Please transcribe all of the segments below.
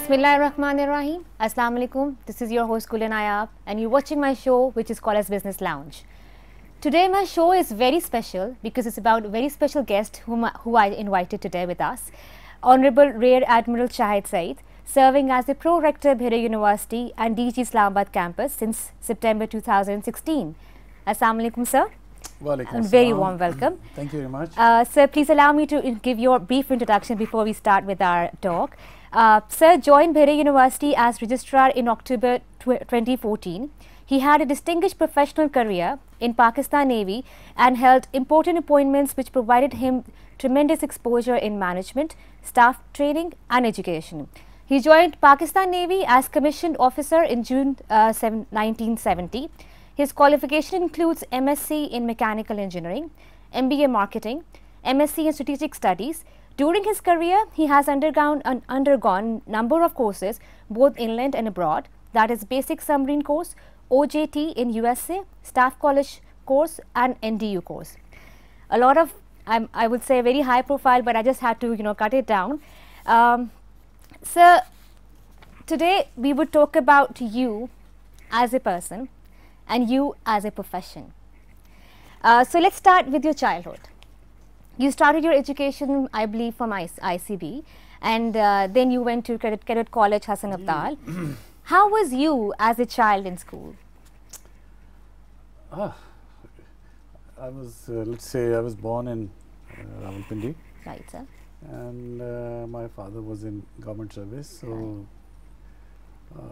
Bismillahirrahmanirrahim. Assalamu alaikum. This is your host Gulin Ayab and you're watching my show which is called as Business Lounge. Today my show is very special because it's about a very special guest who I invited today with us. Honorable Rear Admiral Shahid Saeed, serving as the Pro-Rector Bahria University and DG Islamabad campus since September 2016. Assalamu alaikum, sir. And very warm welcome. Thank you very much. Sir, please allow me to give you a brief introduction before we start with our talk. Sir joined Bahria University as Registrar in October 2014. He had a distinguished professional career in Pakistan Navy and held important appointments which provided him tremendous exposure in management, staff training and education. He joined Pakistan Navy as Commissioned Officer in June 1970. His qualification includes MSc in Mechanical Engineering, MBA Marketing, MSc in Strategic Studies. During his career, he has undergone number of courses both inland and abroad, that is Basic Submarine course, OJT in USA, Staff College course and NDU course. A lot of, I would say very high profile, but I just had to cut it down. Sir, today we would talk about you as a person and you as a profession. So let's start with your childhood. You started your education, I believe, from ICB, and then you went to Cadet College, Hassan Abdal. How was you as a child in school? I was, let's say, I was born in Rawalpindi. Right, sir. And my father was in government service, so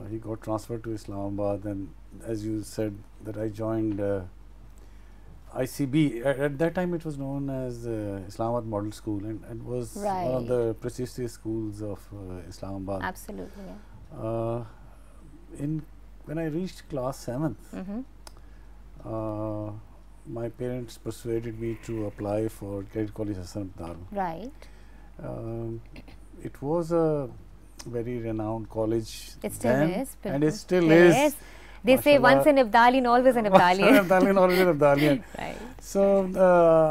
he got transferred to Islamabad, and as you said that I joined ICB. At that time it was known as Islamabad Model School, and was one of the prestigious schools of Islamabad. Absolutely. Yeah. When I reached class 7th, my parents persuaded me to apply for Cadet College Hassan Abdal. Right. It was a very renowned college. It still is. And it still is. They say once an Abdalian, always an Abdalian. Abdalian, always an Abdalian. Right. So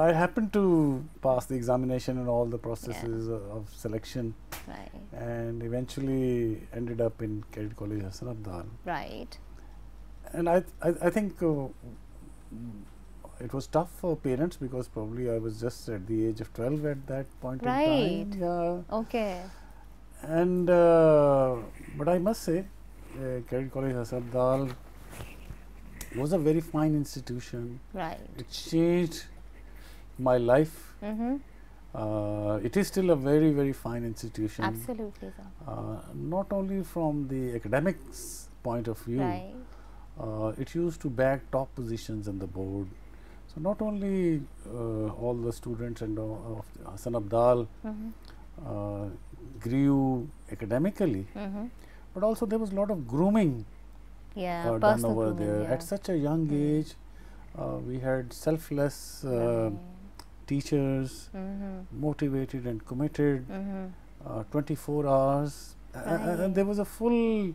I happened to pass the examination and all the processes of selection. Right. And eventually ended up in Cadet College Hassan Abdal. Right. And I think it was tough for parents because probably I was just at the age of 12 at that point in time. Yeah. Okay. And but I must say, Cadet College Hassan Abdal was a very fine institution. Right. It changed my life. It is still a very, very fine institution. Absolutely, sir. Not only from the academics point of view, right. It used to bag top positions on the board. So not only all the students and of Hassan Abdal grew academically, but also there was a lot of grooming done over there. Yeah. At such a young age, we had selfless teachers, motivated and committed, 24 hours, and there was a full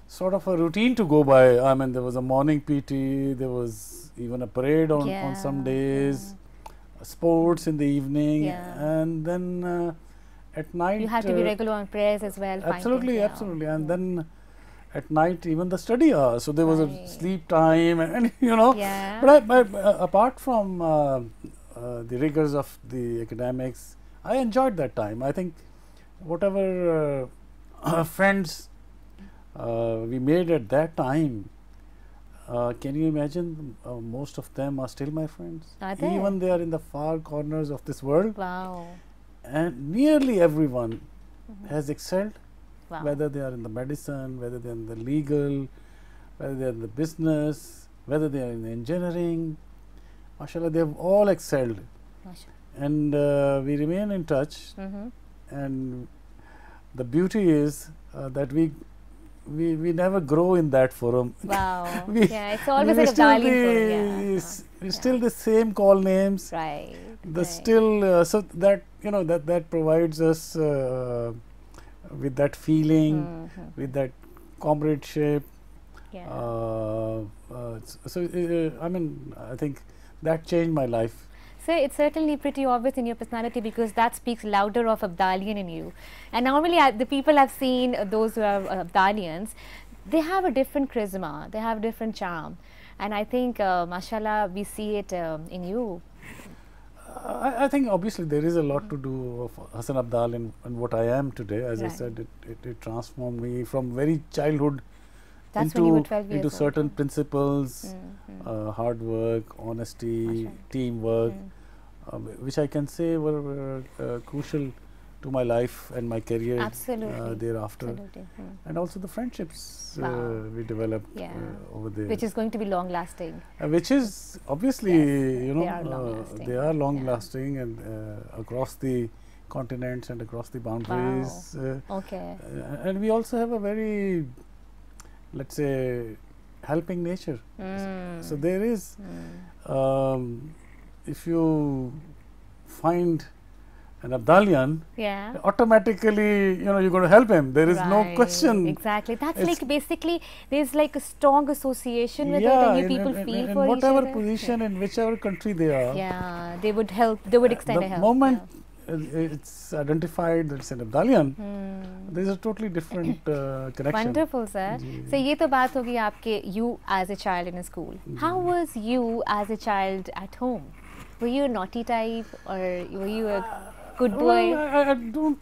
sort of a routine to go by. I mean, there was a morning PT, there was even a parade on some days, sports in the evening, and then at night you have to be regular on prayers as well. Absolutely, absolutely. And then at night even the study hours. So there was a sleep time, and But apart from the rigors of the academics, I enjoyed that time. I think whatever friends we made at that time, can you imagine? Most of them are still my friends. Are they? Even they are in the far corners of this world. Wow. And nearly everyone has excelled, whether they are in the medicine, whether they are in the legal, whether they are in the business, whether they are in engineering. MashaAllah, they have all excelled. And we remain in touch. And the beauty is that we never grow in that forum. Wow. It's always an Abdalian forum. We're still the same call names. Right. Still, so that that provides us with that feeling, with that comradeship. So I mean, I think that changed my life. So it's certainly pretty obvious in your personality, because that speaks louder of Abdalian in you. And normally the people I've seen, those who are Abdalians, they have a different charisma, they have a different charm. And I think, mashallah, we see it in you. I think obviously there is a lot to do of Hassan Abdal and what I am today. As I said, it transformed me from very childhood into certain principles, hard work, honesty, teamwork, which I can say were crucial to my life and my career thereafter. And also the friendships we developed over there. Which is going to be long lasting. Which is obviously, you know, they are long lasting and across the continents and across the boundaries. And we also have a very, let's say, helping nature. So there is, if you find an Abdalian, automatically, you know, you're going to help him. There is no question. Exactly. That's like basically, there's like a strong association with it, and you people feel for each other. In whatever position, in whichever country they are. They would help, they would extend a help. The moment it's identified that it's an Abdalian, there's a totally different connection. Wonderful, sir. So, ये तो बात होगी आपके you as a child in a school. How was you as a child at home? Were you a naughty type, or were you a good boy? Well, I don't.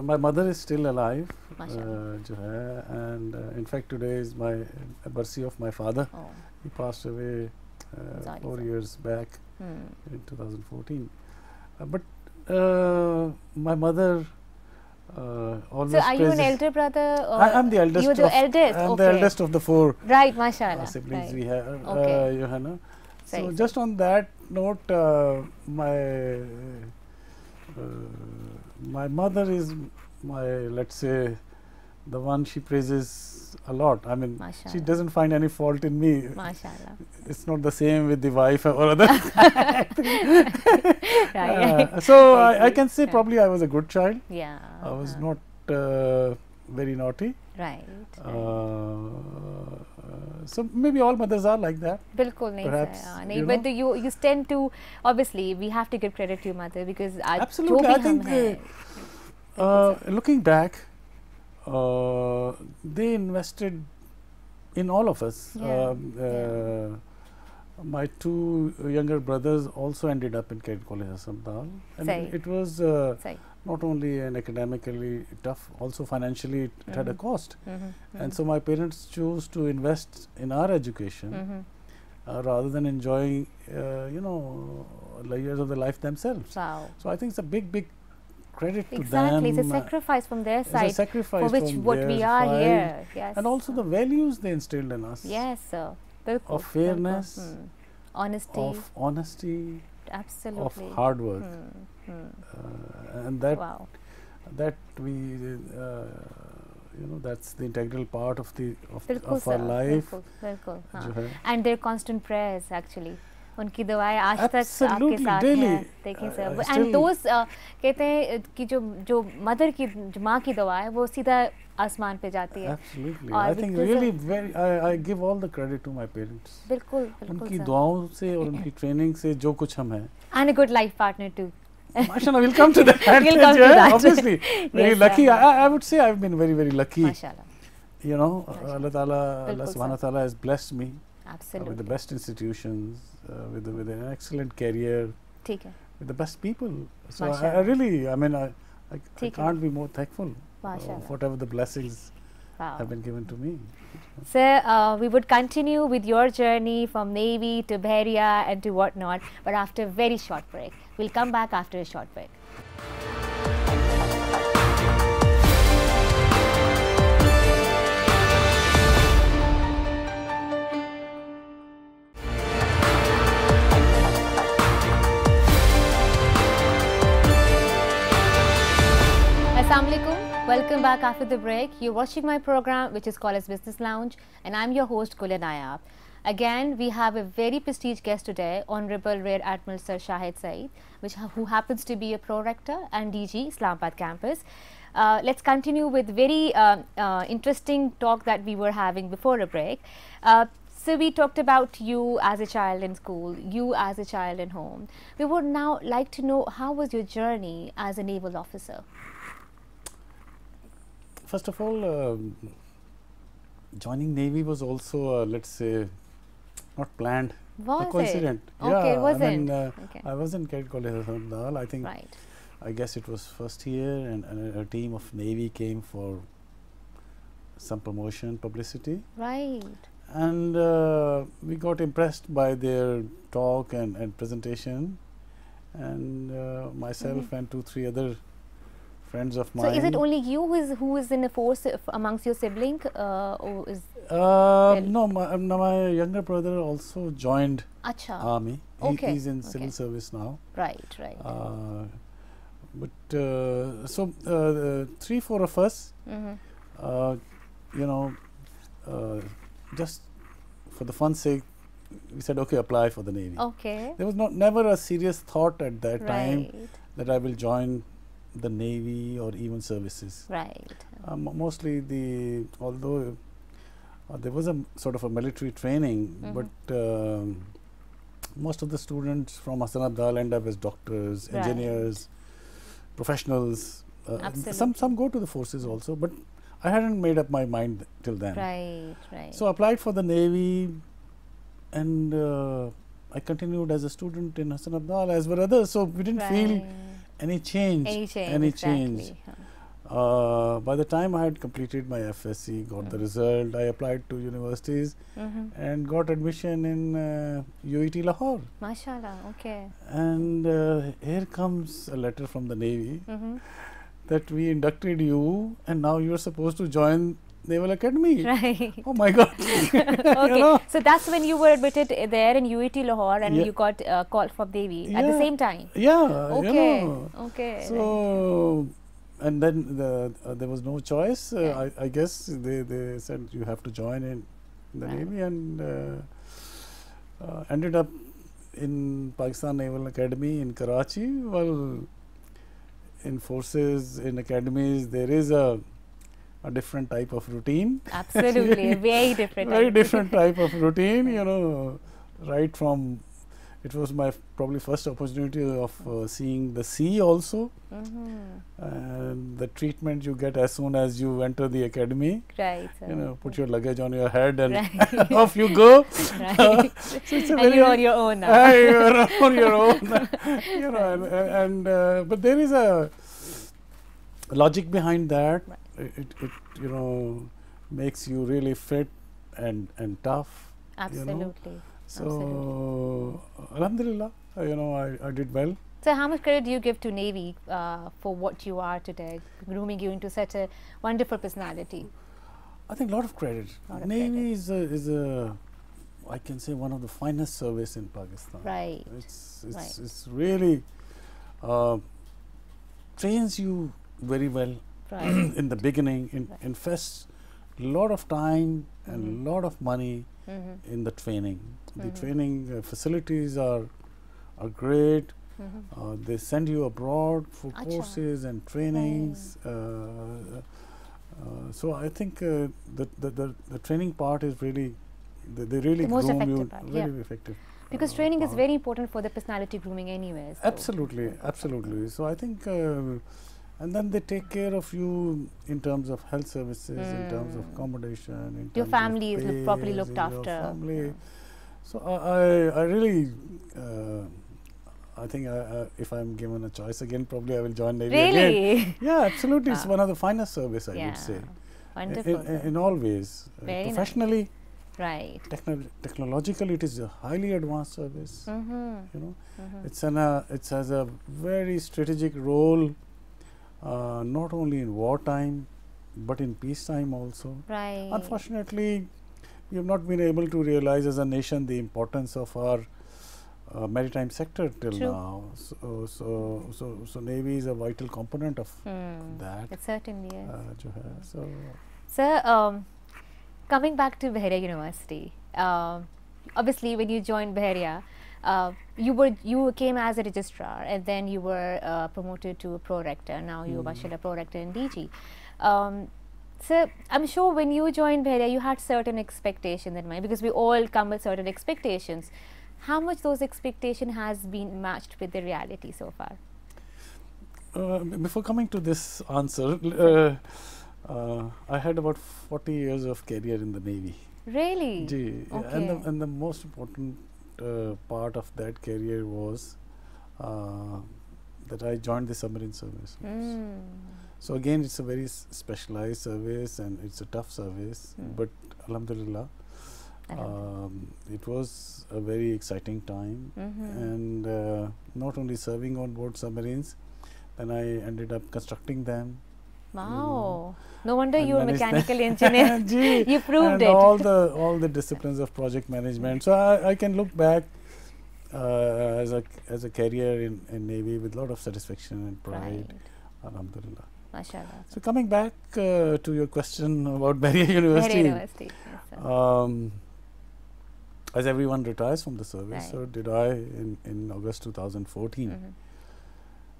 My mother is still alive, and in fact today is my birthday of my father. He passed away 4 years back in 2014. But my mother always. So, are you an elder brother? Or I'm the eldest. You were the eldest. I'm the eldest of the 4. Right, mashallah. Siblings we have. Johanna. So just on that note, my mother is let's say, the one she praises a lot. I mean, she doesn't find any fault in me. Mashallah. It's not the same with the wife or other. So I can say probably I was a good child. I was not very naughty. So maybe all mothers are like that. Bilkul nahi, perhaps, but you tend to, obviously we have to give credit to your mother, because absolutely, I think looking back, they invested in all of us. My 2 younger brothers also ended up in Cadet College Hassan Abdal, and it was not only an academically tough, also financially it had a cost. And so my parents chose to invest in our education rather than enjoying, you know, the years of the life themselves. So I think it's a big credit to them. Exactly, it's a sacrifice from their side, for which what we are here. And also the values they instilled in us. Yes, sir. Of fairness, honesty, absolutely, of hard work, and that we, you know, that's the integral part of our life. And their constant prayers, actually. उनकी दुआएं आज तक आपके साथ हैं, देखिए sir. And those कहते हैं कि जो मदर की, जो माँ की दुआ है, वो सीधा आसमान पे जाती है. Absolutely. I think really I give all the credit to my parents. बिल्कुल. उनकी दुआओं से और उनकी ट्रेनिंग से जो कुछ हम हैं. And a good life partner too. Mashallah, we'll come to that. We'll come to that. Obviously, very lucky. I would say I've been very lucky. Mashallah. You know, Allah Subhanahu wa Ta'ala has blessed me. Absolutely. With the best institutions, with an excellent career, with the best people. So I really, I mean, I can't be more thankful of whatever the blessings have been given to me. Sir, we would continue with your journey from Navy to Bahria and to whatnot, but after a very short break. We'll come back after a short break. Assalamualaikum. Welcome back after the break. You're watching my program, which is called as Business Lounge, and I'm your host Gul Nayab. Again, we have a very prestigious guest today, Honorable Rear Admiral Sir Shahid Saeed, who happens to be a Pro-Rector and DG Islamabad campus. Let's continue with very interesting talk that we were having before a break. So we talked about you as a child in school, you as a child in home. We would now like to know, how was your journey as a naval officer? First of all, joining Navy was also, let's say, not planned. Was coincident. It? Okay, yeah, wasn't. I mean, Okay. I was in Cadet College Islamabad. I think, Right. I guess it was first year, and a team of Navy came for some promotion, publicity. Right. And we got impressed by their talk and presentation. And myself and 2-3 other friends of mine. So is it only you who is in the force amongst your sibling, or is no, my younger brother also joined Acha. army. Okay. He's in civil service now. Right, right. But so 3-4 of us, you know, just for the fun's sake, we said, okay, apply for the Navy. Okay. There was never a serious thought at that time that I will join the Navy or even services. Right. Mostly although there was a sort of a military training, but most of the students from Islamabad end up as doctors, engineers, professionals. Some go to the forces also, but I hadn't made up my mind till then. Right, right. So I applied for the Navy, and I continued as a student in Islamabad as were others. So we didn't feel any change. Any change. By the time I had completed my FSC, got the result, I applied to universities and got admission in UET Lahore. Mashallah, okay. And here comes a letter from the Navy that we inducted you, and now you are supposed to join Naval Academy. Right. Oh my God. Okay. So that's when you were admitted there in UET Lahore, and you got called for Navy at the same time. Yeah. Okay. You know. Okay. So, and then there was no choice. I guess they said you have to join in the Navy, and ended up in Pakistan Naval Academy in Karachi. Well, in forces, in academies, there is a different type of routine. Absolutely, very different. Very different type of routine, you know, right from, it was my probably first opportunity of seeing the sea also, and the treatment you get as soon as you enter the academy. Right. You know, put your luggage on your head and off you go. Right. So it's and you're on your own now. You're on your own. You know, and but there is a logic behind that. It you know, makes you really fit and tough. Absolutely. You know? So Alhamdulillah, you know, I did well. So how much credit do you give to Navy for what you are today, grooming you into such a wonderful personality? I think a lot of credit. Navy is a I can say one of the finest service in Pakistan. Right. It's really trains you very well in the beginning. Invests a lot of time and a lot of money in the training. The training facilities are great. They send you abroad for courses and trainings. So I think the training part is really, they really groom you, very effective. Because training is very important for the personality grooming anyways. So. Absolutely, absolutely. So I think, and then they take care of you in terms of health services, in terms of accommodation, your family is properly looked after. Family. So I really, I think if I'm given a choice again, probably I will join Navy again. Yeah, absolutely. It's one of the finest service, I would say. Wonderful. In all ways. Professionally, right. Technologically, it is a highly advanced service. You know, it has a very strategic role, not only in wartime, but in peacetime also. Right. Unfortunately, we have not been able to realize as a nation the importance of our maritime sector till now. So Navy is a vital component of that. It certainly is. So, coming back to Bahria University, obviously when you joined Bahria, you came as a registrar, and then you were promoted to a pro-rector. Now you are Mashallah pro-rector in DG. So I'm sure when you joined Bahria, you had certain expectations in mind, because we all come with certain expectations. How much those expectation has been matched with the reality so far? Before coming to this answer, I had about 40 years of career in the Navy. Really? Okay. And the most important part of that career was that I joined the submarine service. So again, it's a very specialized service and it's a tough service, but Alhamdulillah, it was a very exciting time. And not only serving on board submarines, then I ended up constructing them. Wow! No wonder you were a mechanical engineer. You proved and it. all the disciplines of project management. So I can look back as a career in Navy with a lot of satisfaction and pride. Right. Alhamdulillah. MashaAllah. So coming back to your question about Bahria University. Bahria University. Yes, as everyone retires from the service, so did I in August 2014.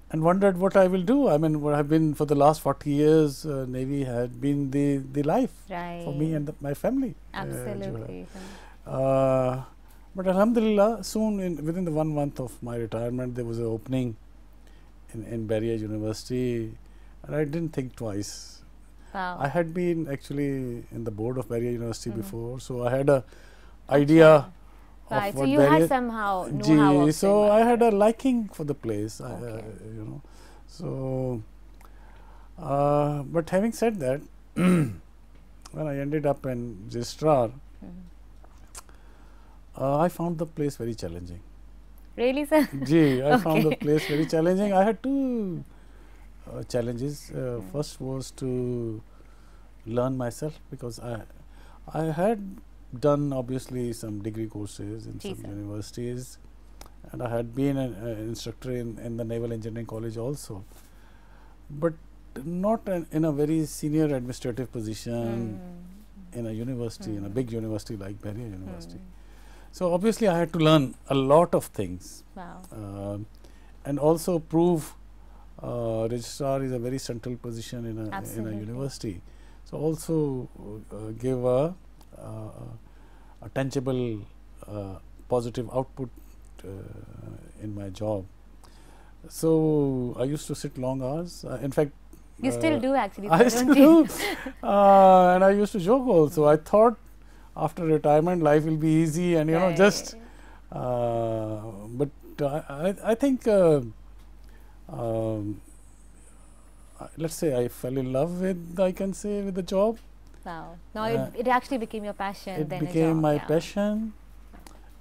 And wondered what I will do. I mean, what I've been for the last 40 years, Navy had been the life for me and my family. Absolutely. But Alhamdulillah, soon within the 1 month of my retirement, there was an opening in Bahria University, and I didn't think twice. Wow. I had been actually in the board of Bahria University before, so I had a idea. Right, so you had somehow know how. So I had a liking for the place, you know. So, but having said that, when I ended up in registrar, I found the place very challenging. Really, sir? I found the place very challenging. I had two challenges. First was to learn myself, because I had done obviously some degree courses in some universities, and I had been an instructor in the Naval Engineering College also, but not in a very senior administrative position in a university, in a big university like Bahria University. So obviously I had to learn a lot of things. Wow. And also prove registrar is a very central position in a university. So also give a tangible positive output in my job. So I used to sit long hours. In fact, you still do actually. I still do. And I used to joke also. I thought after retirement life will be easy, and you know, just but I think let's say I fell in love with, I can say, with the job. Wow. Now it actually became your passion. It became my passion,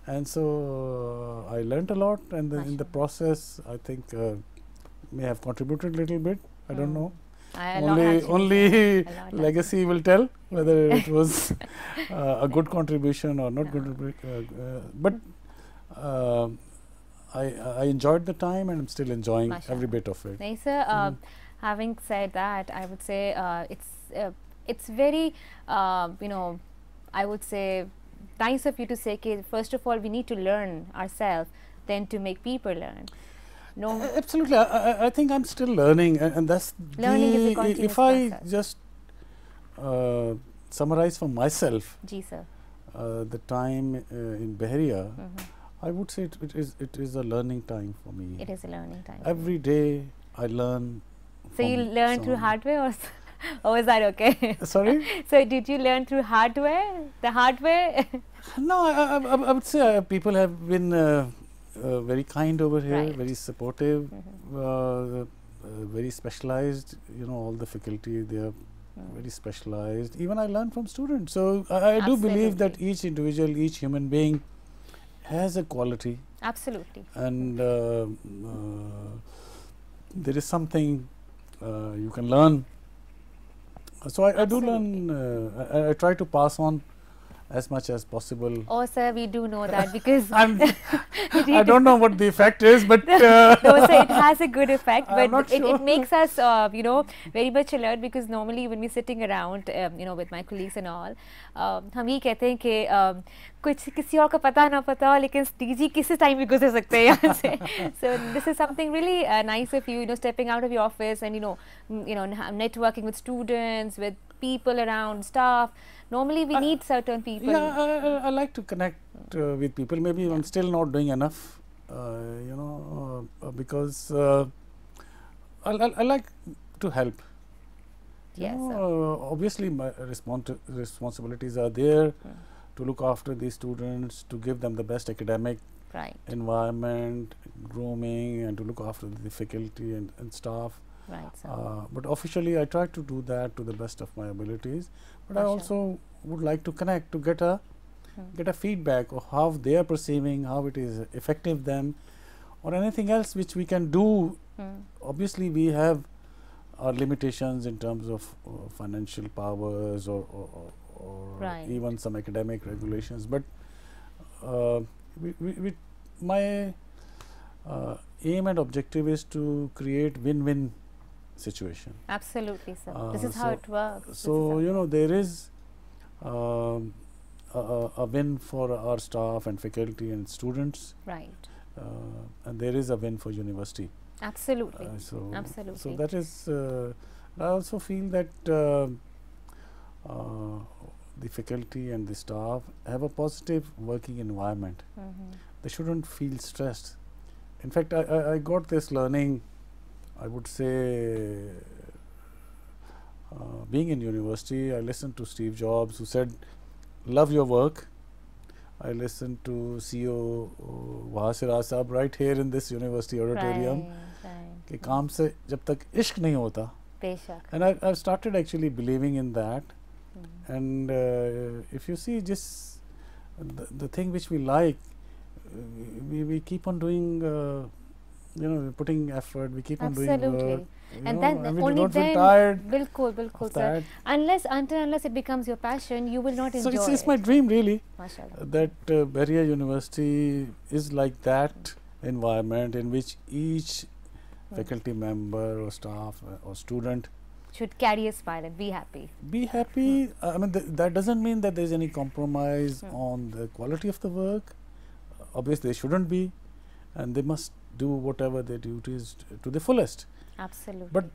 and so I learnt a lot, and then in the process I think may have contributed a little bit. I don't know. Only legacy will tell whether it was a good contribution or not good. But I enjoyed the time, and I'm still enjoying every bit of it. Nice, sir. Having said that, I would say it's very, you know, I would say nice of you to say, okay, first of all, we need to learn ourselves, then to make people learn. No, absolutely. I think I'm still learning, and that's learning is a continuous if I process. just summarize for myself, sir. the time in Bahria, I would say it is a learning time for me. It is a learning time. Every day I learn. So you learn through hardware, or is that okay? Sorry? So did you learn through hardware? The hardware? No, I would say people have been very kind over here, very supportive, very specialized. You know, all the faculty, they are very specialized. Even I learn from students. So I do believe that each individual, each human being has a quality. Absolutely. And there is something you can learn. So I do learn. I try to pass on as much as possible. Oh, sir, we do know that, because I don't know what the effect is, but no, sir, it has a good effect, but sure. it makes us, you know, very much alert, because normally when we're sitting around, you know, with my colleagues and all, हम ये कहते हैं कि कुछ किसी और का पता ना पता हो, लेकिन DG किसी time भी गुजर सकते हैं यहाँ से. So this is something really nice of you, you know, stepping out of your office and you know, networking with students, with people around, staff. Normally we need certain people. Yeah, I like to connect with people. Maybe I'm still not doing enough, because I like to help. Yes. Obviously, my responsibilities are there to look after these students, to give them the best academic environment, grooming, and to look after the faculty and staff. Right. But officially, I try to do that to the best of my abilities. But I also would like to connect to get a feedback of how they are perceiving, how it is effective them, or anything else which we can do. Obviously, we have our limitations in terms of financial powers or even some academic regulations. But my aim and objective is to create win-win situation. Absolutely, sir. This is how it works. So there is a win for our staff and faculty and students. Right. And there is a win for university. Absolutely. Absolutely. So that is. I also feel that the faculty and the staff have a positive working environment. They shouldn't feel stressed. In fact, I got this learning, I would say, being in university. I listened to Steve Jobs, who said, love your work. I listened to CEO Bahria Sahab right here in this university auditorium. कि काम से जब तक इश्क नहीं होता. And I've started actually believing in that. And if you see just the thing which we like, we keep on doing, putting effort, we keep on doing work. And then and we only do not then, feel tired. Bilkul, sir. Unless it becomes your passion, you will not enjoy it. So it's my dream really, Mashallah. that Bahria University is like that environment in which each faculty member or staff or student should carry a smile and be happy. Be happy. I mean, that doesn't mean that there is any compromise on the quality of the work. Obviously, they shouldn't be, and they must do whatever their duties to the fullest. Absolutely. But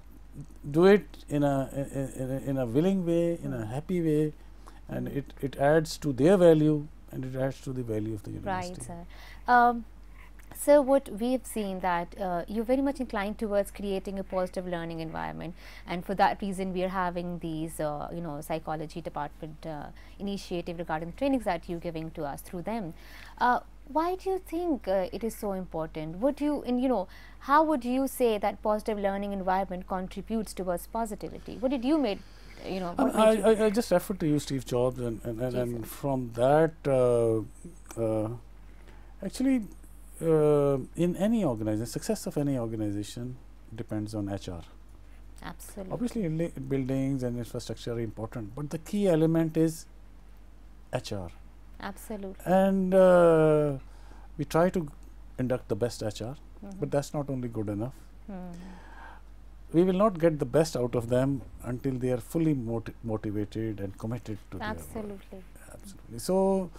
do it in a willing way, in a happy way, and it adds to their value and it adds to the value of the university. Right, sir. So what we've seen that you're very much inclined towards creating a positive learning environment, and for that reason we are having these psychology department initiative regarding the trainings that you're giving to us through them. Why do you think it is so important? How would you say that positive learning environment contributes towards positivity? What did you make? I just referred to you, Steve Jobs, and from that, actually, in any organization, success of any organization depends on HR. Absolutely. Obviously, buildings and infrastructure are important, but the key element is HR. Absolutely. And we try to induct the best HR, but that's not only good enough. We will not get the best out of them until they are fully motivated and committed to their work. Absolutely. Absolutely. So,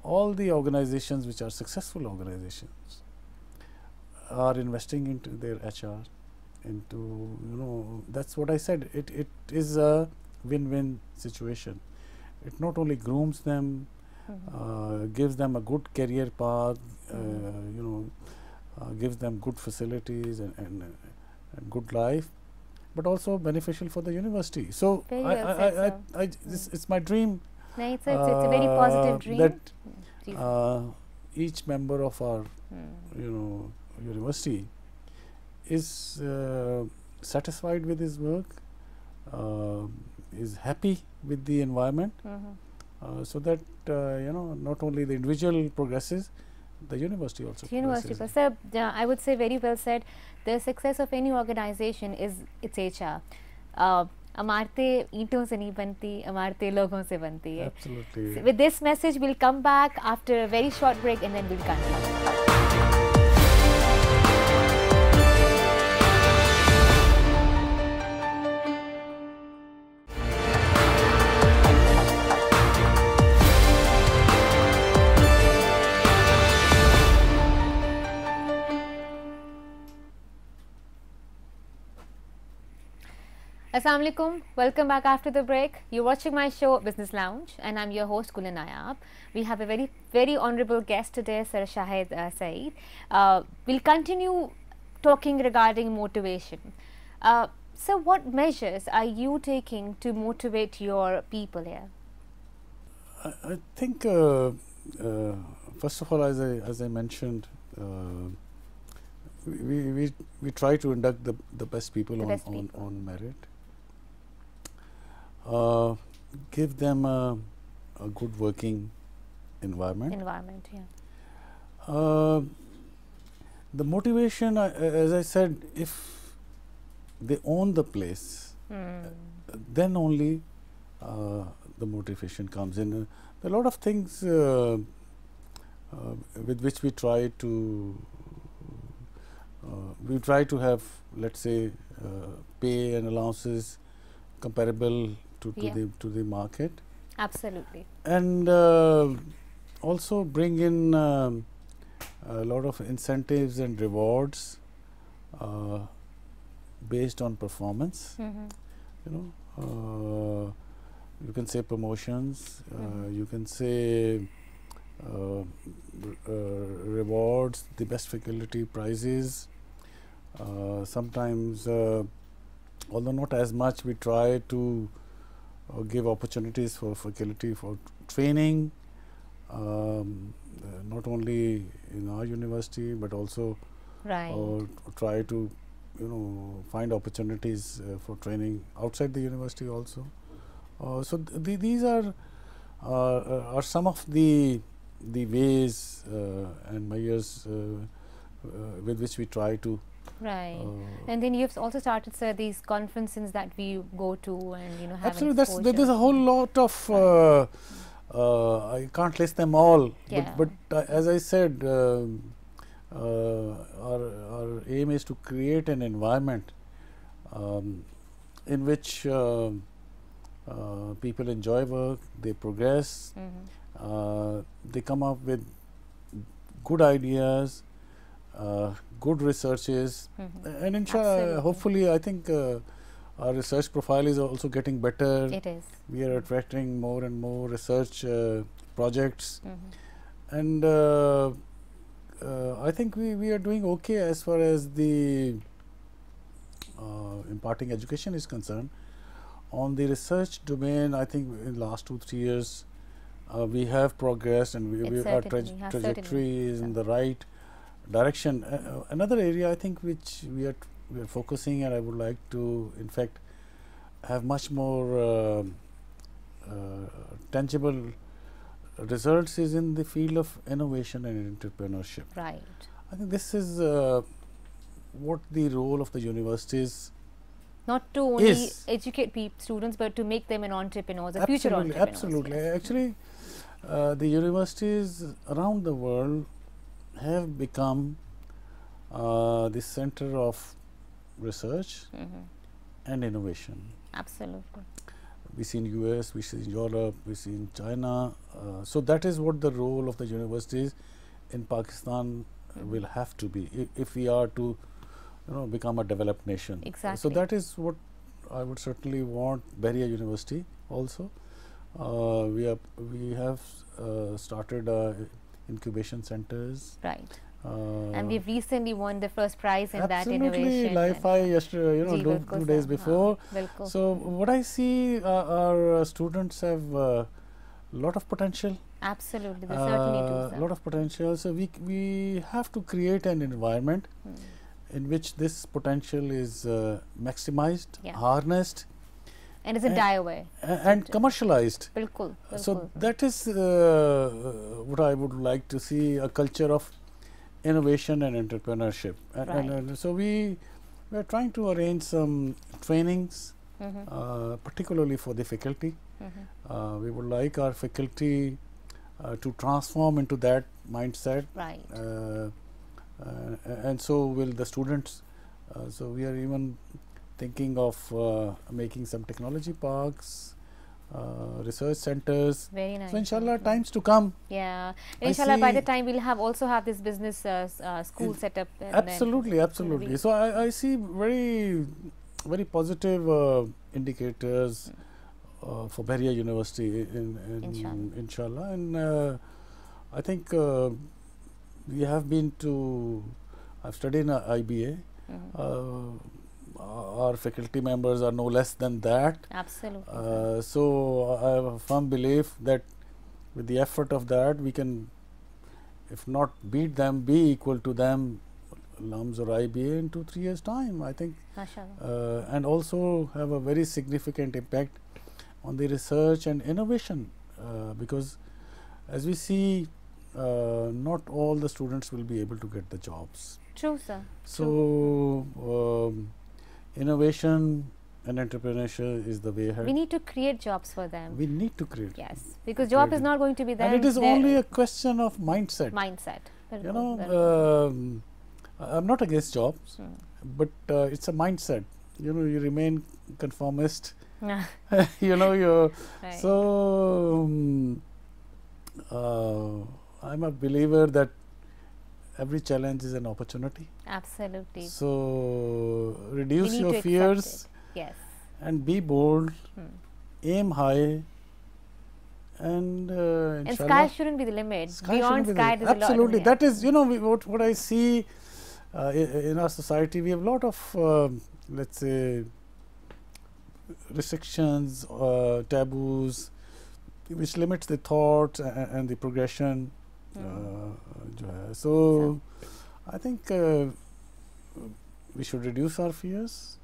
all the organizations which are successful organizations are investing into their HR, that's what I said. It is a win-win situation. It not only grooms them, gives them a good career path, gives them good facilities and good life, but also beneficial for the university. So it's my dream. No, it's a very positive dream. That each member of our university is satisfied with his work, is happy with the environment, so that not only the individual progresses, the university also progresses. Sir, I would say very well said. The success of any organization is its HR. Amarteं ईंटों से नहीं बनती, अमारतें लोगों से बनती है. Absolutely. With this message, we'll come back after a very short break and then we'll continue. Assalamu alaikum. Welcome back after the break. You're watching my show Business Lounge and I'm your host Kulin Nayab. We have a very honorable guest today, Sir Shahid Saeed. We'll continue talking regarding motivation. So what measures are you taking to motivate your people here? I think first of all, as I mentioned, we try to induct the best people on merit. Give them a good working environment. The motivation, as I said, if they own the place, then only the motivation comes in. There are a lot of things with which we try to have, let's say, pay and allowances comparable to the market. Absolutely. And also bring in a lot of incentives and rewards based on performance. You can say promotions, you can say rewards, the best faculty prizes. Sometimes, although not as much, we try to give opportunities for faculty for training, not only in our university but also try to find opportunities for training outside the university also. So these are some of the ways and measures with which we try to. And then you've also started, sir, these conferences that we go to and have absolutely. There's a whole lot of I can't list them all, but as I said, our aim is to create an environment in which people enjoy work, they progress, they come up with good ideas, good researches, and inshallah, hopefully, I think our research profile is also getting better. It is. We are attracting more and more research projects, and I think we are doing okay as far as the imparting education is concerned. On the research domain, I think in the last 2-3 years we have progressed, and our trajectory is in the right direction. Another area I think which we are focusing, and I would like to in fact have much more tangible results, is in the field of innovation and entrepreneurship. I think this is what the role of the universities. Not to only educate students, but to make them an entrepreneurs, a future entrepreneurs. Absolutely. Actually, the universities around the world have become the center of research and innovation. Absolutely. We see in US, we see in Europe, we see in China. So that is what the role of the universities in Pakistan will have to be if we are to become a developed nation. Exactly. So that is what I would certainly want Bahria University also. We have started incubation centers. And we've recently won the first prize in that innovation. Absolutely. Yesterday, 2 days before. So what I see, our students have a lot of potential. Absolutely, they certainly do. A lot of potential. So we have to create an environment in which this potential is maximized, harnessed, and doesn't die away, and commercialized. So that is what I would like to see, a culture of innovation and entrepreneurship. And so we are trying to arrange some trainings, particularly for the faculty. We would like our faculty to transform into that mindset. And so will the students. So we are even thinking of making some technology parks, research centers. Very nice. So inshallah, times to come. Yeah, inshallah, by the time we'll also have this business school set up. Absolutely. So I see very very positive indicators for Bahria University inshallah. And I think we have been to, I've studied in IBA. Our faculty members are no less than that. Absolutely. So I have a firm belief that with the effort of that, we can, if not beat them, be equal to them, LUMS or IBA, in 2-3 years' time, I think. And also have a very significant impact on the research and innovation, because as we see, not all the students will be able to get the jobs. True, sir. So innovation and entrepreneurship is the way ahead. We need to create jobs for them. We need to create. Yes, because job is not going to be there. And it is only a question of mindset. You know, I'm not against jobs, but it's a mindset. You know, you remain conformist. You know, you're so. I'm a believer that every challenge is an opportunity. Absolutely. So reduce your fears. Yes. And be bold. Aim high. And sky shouldn't be the limit. Beyond sky, there's absolutely. A lot. That is, you know, what I see in our society. We have a lot of, let's say, restrictions, taboos, which limits the thought and the progression. So I think we should reduce our fears,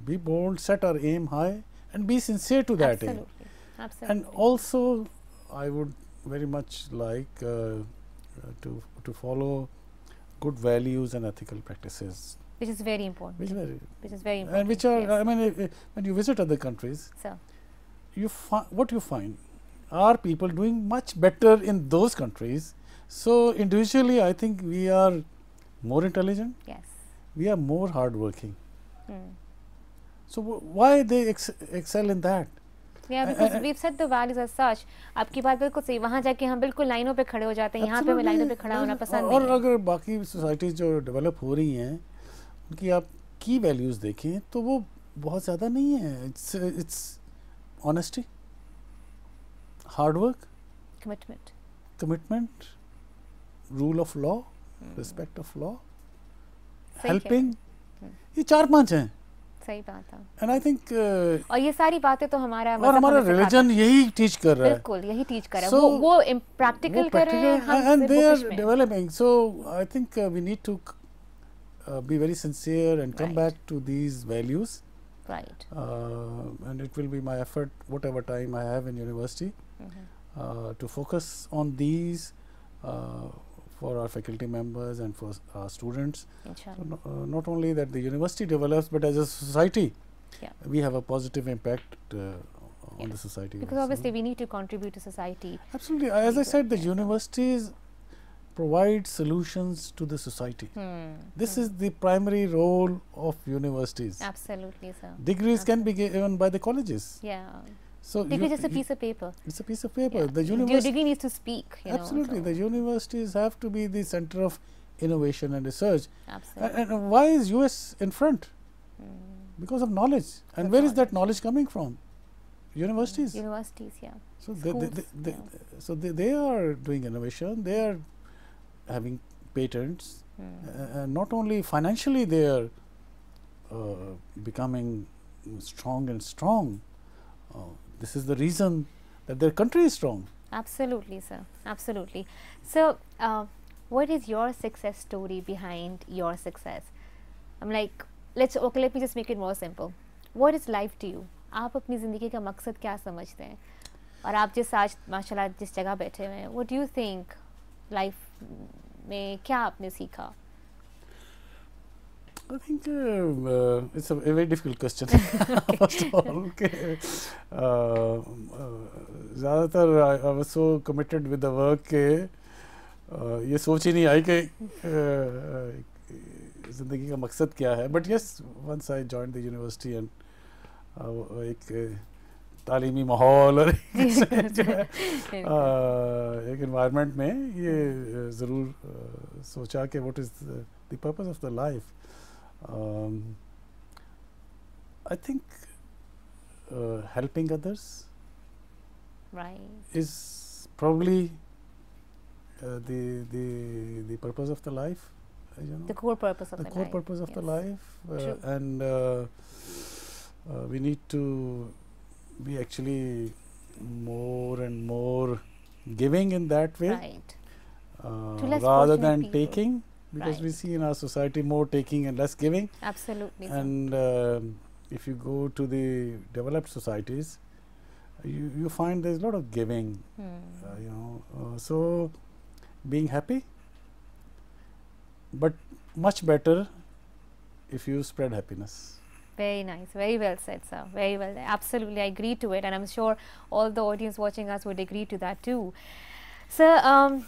be bold, set our aim high, and be sincere to that aim. Absolutely. And also, I would very much like to follow good values and ethical practices. Which is very important. Which is very important. And which are, I mean, when you visit other countries, you what you find are people doing much better in those countries. So individually, I think we are more intelligent. Yes. We are more hardworking. So why they excel in that? Yeah, because we've set the values as such. आपकी बात बिल्कुल सही. वहाँ जाके हम बिल्कुल लाइनों पे खड़े हो जाते हैं. यहाँ पे हमें लाइनों पे खड़ा होना पसंद नहीं है. और अगर बाकी सोसाइटीज जो डेवलप हो रही हैं, उनकी आप की वैल्यूज देखें तो वो बहुत ज़्यादा नहीं है. It's honesty, hard work, commitment, rule of law, respect of law, helping. ये 4-5 हैं. सही बात है. And I think और ये सारी बातें तो हमारा रिलीजन यही टीच कर रहा है. बिल्कुल यही टीच कर रहा है. वो प्रैक्टिकल कर रहे हैं हम. And they are developing. So I think we need to be very sincere and come back to these values. Right. And it will be my effort, whatever time I have in university, to focus on these for our faculty members and for our students. So not only that the university develops, but as a society, we have a positive impact on the society. Because obviously we need to contribute to society. Absolutely. As I said, the universities provide solutions to the society. This is the primary role of universities. Absolutely, sir. Degrees can be given by the colleges. Yeah. So degree is just a piece of paper. It's a piece of paper. The your degree needs to speak. Absolutely. The universities have to be the center of innovation and research. Absolutely. And why is US in front? Because of knowledge. And where is that knowledge coming from? Universities. Universities, yeah. So they are doing innovation. They are having patents. And not only financially they are becoming strong and strong. This is the reason that their country is strong. Absolutely, sir. Absolutely. So, what is your success story behind your success? I'm like, let me just make it more simple. What is life to you? आप अपनी ज़िंदगी का मकसद क्या समझते हैं? और आप जिस आज माशाल्लाह जिस जगह बैठे हुए हैं, what do you think life में क्या आपने सीखा? I think it's a very difficult question. First of all, ज़्यादातर I was so committed with the work के ये सोच ही नहीं आई कि ज़िंदगी का मकसद क्या है. But yes, once I joined the university and एक तालीमी माहौल और एक environment में ये ज़रूर सोचा कि what is the purpose of the life. I think helping others is probably the purpose of the life. The core purpose of the life. The core purpose of the life, and we need to be actually more and more giving in that way, rather than people. Taking, because we see in our society more taking and less giving. Absolutely. And if you go to the developed societies, you find there's a lot of giving. So being happy, but much better if you spread happiness. Very nice. Very well said, sir. Very well. Absolutely, I agree to it, and I'm sure all the audience watching us would agree to that too. Sir,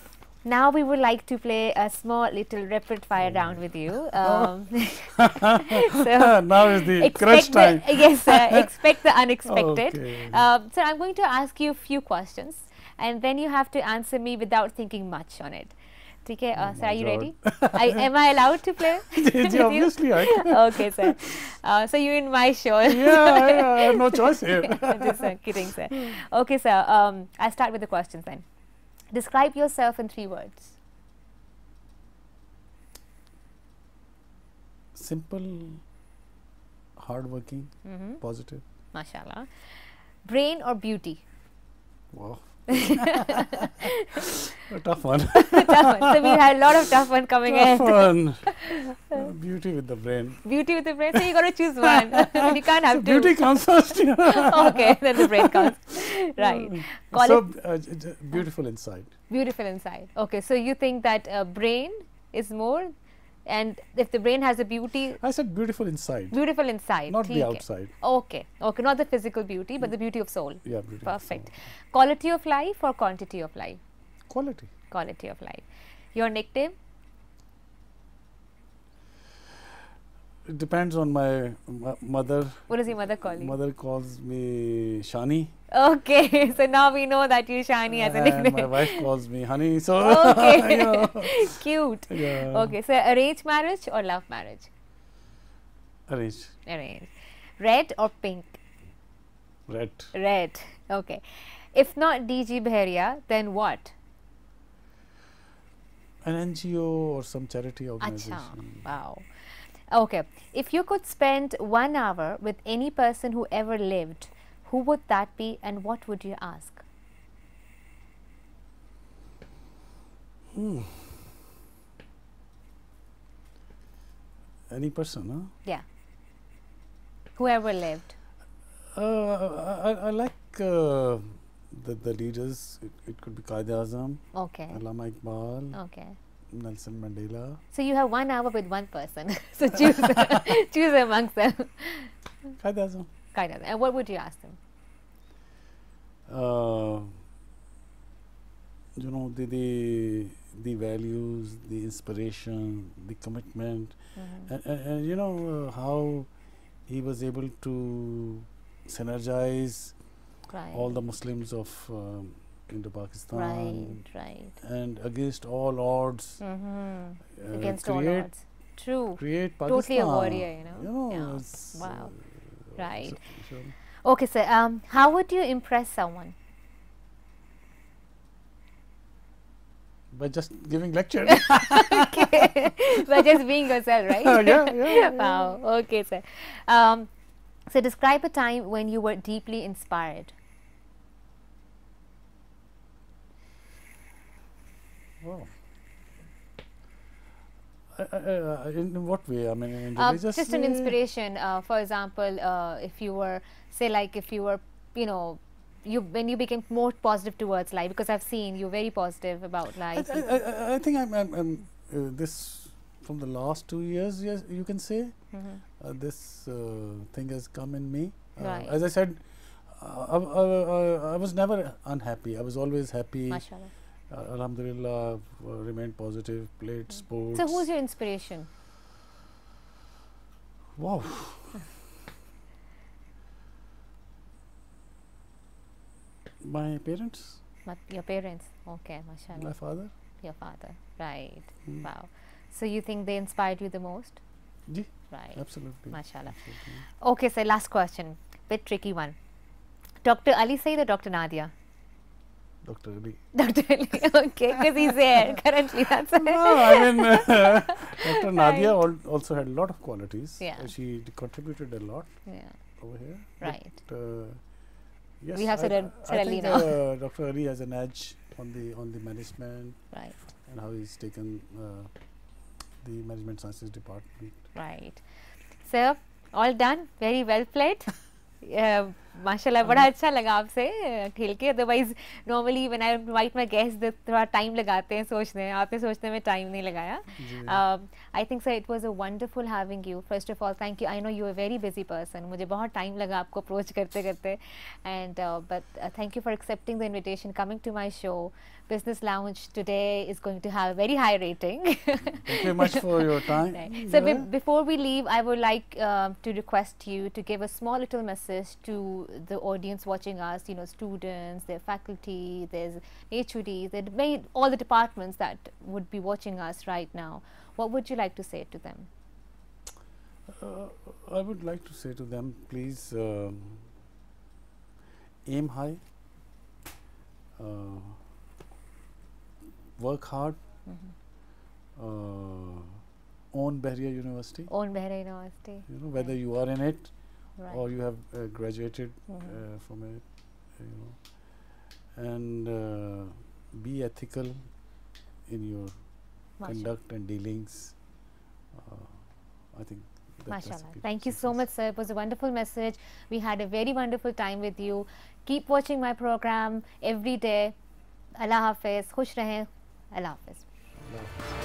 now we would like to play a small little rapid fire round with you. So now is the crunch time. Yes, sir. Expect the unexpected. Sir, I'm going to ask you a few questions, and then you have to answer me without thinking much on it. Okay, sir, are you ready? Am I allowed to play? Obviously, I can. Okay, sir. So you're in my show. Yeah, I have no choice here. Just kidding, sir. Okay, sir. I'll start with the questions then. Describe yourself in 3 words. Simple, hardworking, positive. Mashallah. Brain or beauty? Wow. A tough one. Tough one. So we had a lot of tough one coming in. Tough one. Beauty with the brain. Beauty with the brain. So you got to choose one. You can't have two. Beauty comes first. Okay, then the brain comes. Right. Beautiful inside. Beautiful inside. Okay, so you think that brain is more, and if the brain has a beauty. I said beautiful inside. Beautiful inside. Not the outside. Okay. Okay, not the physical beauty, but the beauty of soul. Yeah, beauty. Perfect. Of soul. Quality of life or quantity of life? Quality. Quality of life. Your nickname? It depends on my mother. What does your mother call you? Mother calls me Shani. Okay, so now we know that you're Shani as a nickname. My wife calls me Honey. So okay, cute. Yeah. Okay, so arranged marriage or love marriage? Arranged. Arranged. Red or pink? Red. Red. Okay. If not DG Bahria, then what? An NGO or some charity organization. Achha. Wow. Okay. If you could spend 1 hour with any person who ever lived, who would that be and what would you ask? Any person, huh? Yeah. Whoever lived. I like the leaders. It could be Qaid-e-Azam. Okay. Allama Iqbal. Okay. Nelson Mandela. So you have 1 hour with one person. So choose choose amongst them. Qaid-e-Azam. Qaid-e-Azam. And what would you ask them? You know, the values, the inspiration, the commitment, and you know how he was able to synergize all the Muslims of Indo-Pakistan, and against all odds, against all odds. True. Create Pakistan. Totally a warrior, you know. Yeah. Wow. Right. Okay, sir. How would you impress someone? By just giving lecture. Okay. By just being yourself, right? Yeah. Wow. Okay, sir. So describe a time when you were deeply inspired. Wow. In what way? I mean, in religious just an inspiration. For example, if you were, say, like if you were, you know, when you became more positive towards life, because I've seen you're very positive about life. I think I'm this from the last 2 years. Yes, you can say this thing has come in me. As I said, I was never unhappy. I was always happy. Mashallah. Alhamdulillah, remained positive, played sports. So who's your inspiration? Wow. My parents. Your parents. Okay, mashallah. My father. Your father. Right. Wow. So you think they inspired you the most? Yeah. Right. Absolutely. Mashallah. Absolutely. Okay, sir, last question. Bit tricky one. Dr. Ali Said or Dr. Nadia? Dr. Ali. Dr. Ali, okay, because he's there currently, that's it. No, I mean, Dr. Nadia also had a lot of qualities. Yeah. She contributed a lot over here. Right. But, yes, We have Sir Ali think now. Dr. Ali has an edge on the management. Right. And how he's taken the management sciences department. Right. Sir, all done. Very well played. माशाल्लाह बड़ा अच्छा लगा आपसे खेल के. Otherwise normally when I invite my guest थोड़ा time लगाते हैं सोचने में. आपने सोचने में टाइम नहीं लगाया. I think sir it was a wonderful having you. First of all thank you. I know you are very busy person. मुझे बहुत टाइम लगा आपको अप्रोच करते करते. And but thank you for accepting the invitation, coming to my show. Business Lounge today is going to have a very high rating. Thank you very much for your time. Right. So before we leave, I would like to request you to give a small little message to the audience watching us, you know, students, their faculty, there's HODs, all the departments that would be watching us right now. What would you like to say to them? I would like to say to them, please aim high. Work hard. Own Bahria University. Own Bahria University. You know, whether you are in it or you have graduated from it, you know, and be ethical in your conduct and dealings. I think. Mashallah. Thank you so much, sir. It was a wonderful message. We had a very wonderful time with you. Keep watching my program every day. Allah Hafiz. Khush rahein. Allah Hafiz.